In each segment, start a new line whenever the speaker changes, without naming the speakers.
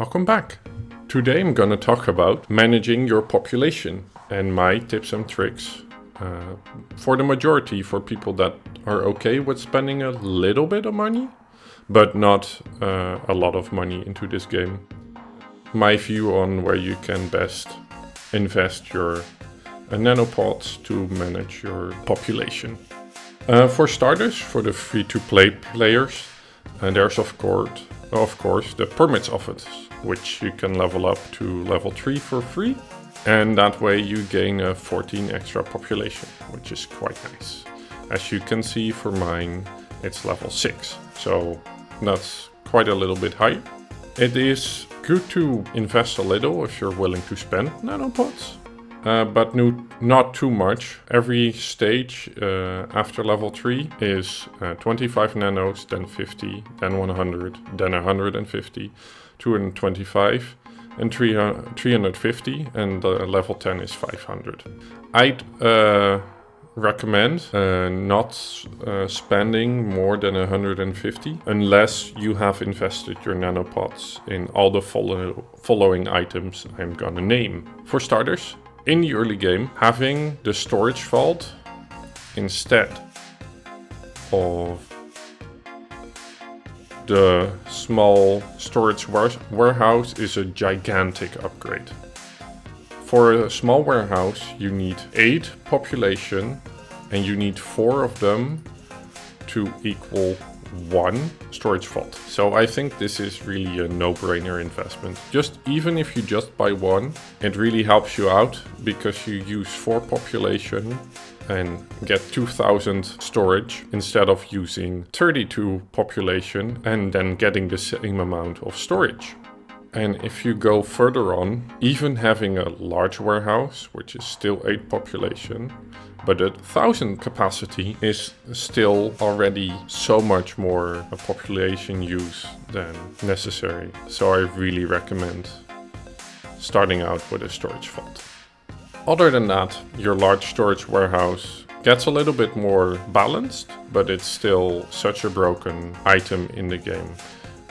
Welcome back. Today I'm gonna talk about managing your population and my tips and tricks for the majority, for people that are okay with spending a little bit of money, but not a lot of money into this game. My view on where you can best invest your nanopods to manage your population. For starters, for the free-to-play players, there's of course the permits office, which you can level up to level 3 for free, and that way you gain a 14 extra population, which is quite nice. As you can see, for mine it's level 6, so that's quite a little bit higher. It is good to invest a little if you're willing to spend nanopods, but not too much. Every stage after level 3 is 25 nanos, then 50, then 100, then 150, 225, and 350, and level 10 is 500. I'd recommend not spending more than 150 unless you have invested your nanopods in all the following items I'm gonna name. For starters, in the early game, having the storage vault instead of the small storage warehouse is a gigantic upgrade. For a small warehouse, you need 8 population and you need 4 of them to equal 1 storage vault. So I think this is really a no-brainer investment. Even if you just buy one, it really helps you out because you use 4 population and get 2000 storage instead of using 32 population and then getting the same amount of storage. And if you go further on, even having a large warehouse, which is still 8 population, but 1000 capacity is still already so much more a population use than necessary. So I really recommend starting out with a storage vault. Other than that, your large storage warehouse gets a little bit more balanced, but it's still such a broken item in the game.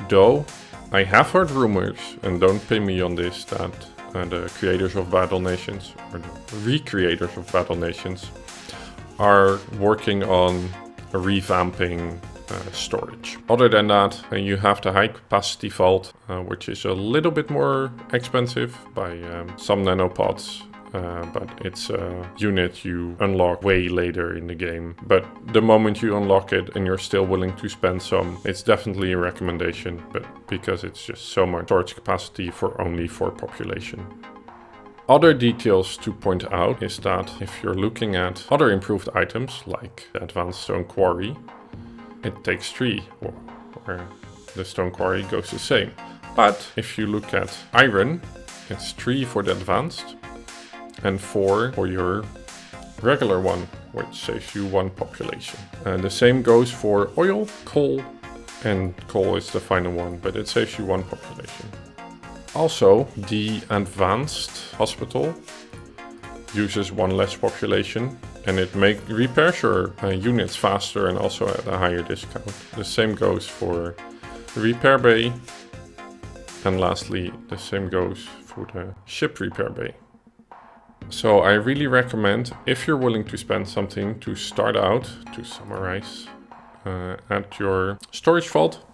Though I have heard rumors, and don't pay me on this, that the creators of Battle Nations, or the recreators of Battle Nations, are working on revamping storage. Other than that, you have the high capacity vault, which is a little bit more expensive by some nanopods. But it's a unit you unlock way later in the game. But the moment you unlock it and you're still willing to spend some, it's definitely a recommendation, but because it's just so much storage capacity for only 4 population. Other details to point out is that if you're looking at other improved items like the Advanced Stone Quarry, it takes 3, where the Stone Quarry goes the same. But if you look at iron, it's 3 for the advanced and 4 for your regular one, which saves you 1 population. And the same goes for oil, coal, and coal is the final one, but it saves you 1 population. Also, the advanced hospital uses 1 less population, and it repairs your units faster and also at a higher discount. The same goes for the repair bay, and lastly, the same goes for the ship repair bay. So I really recommend, if you're willing to spend something, to start out, to summarize, at your storage vault,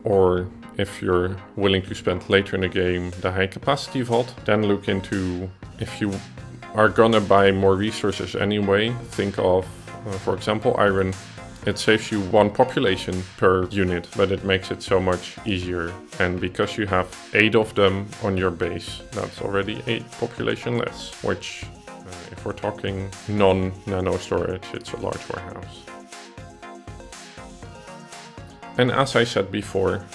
or if you're willing to spend later in the game the high capacity vault, then look into, if you are gonna buy more resources anyway, think of, for example, iron. It saves you 1 population per unit, but it makes it so much easier. And because you have 8 of them on your base, that's already 8 population less, which, if we're talking non-nano storage, it's a large warehouse. And as I said before,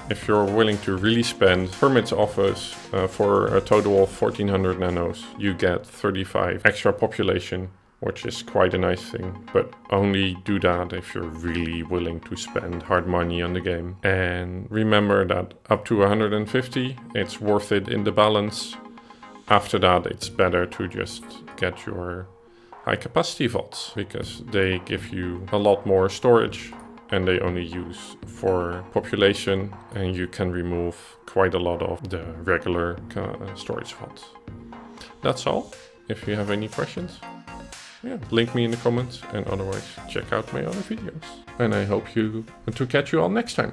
if you're willing to really spend permits office for a total of 1400 nanos, you get 35 extra population, which is quite a nice thing, but only do that if you're really willing to spend hard money on the game. And remember that up to 150, it's worth it in the balance. After that, it's better to just get your high capacity vaults because they give you a lot more storage and they only use for population, and you can remove quite a lot of the regular storage fonts. That's all. If you have any questions, link me in the comments, and otherwise check out my other videos. And I hope to catch you all next time.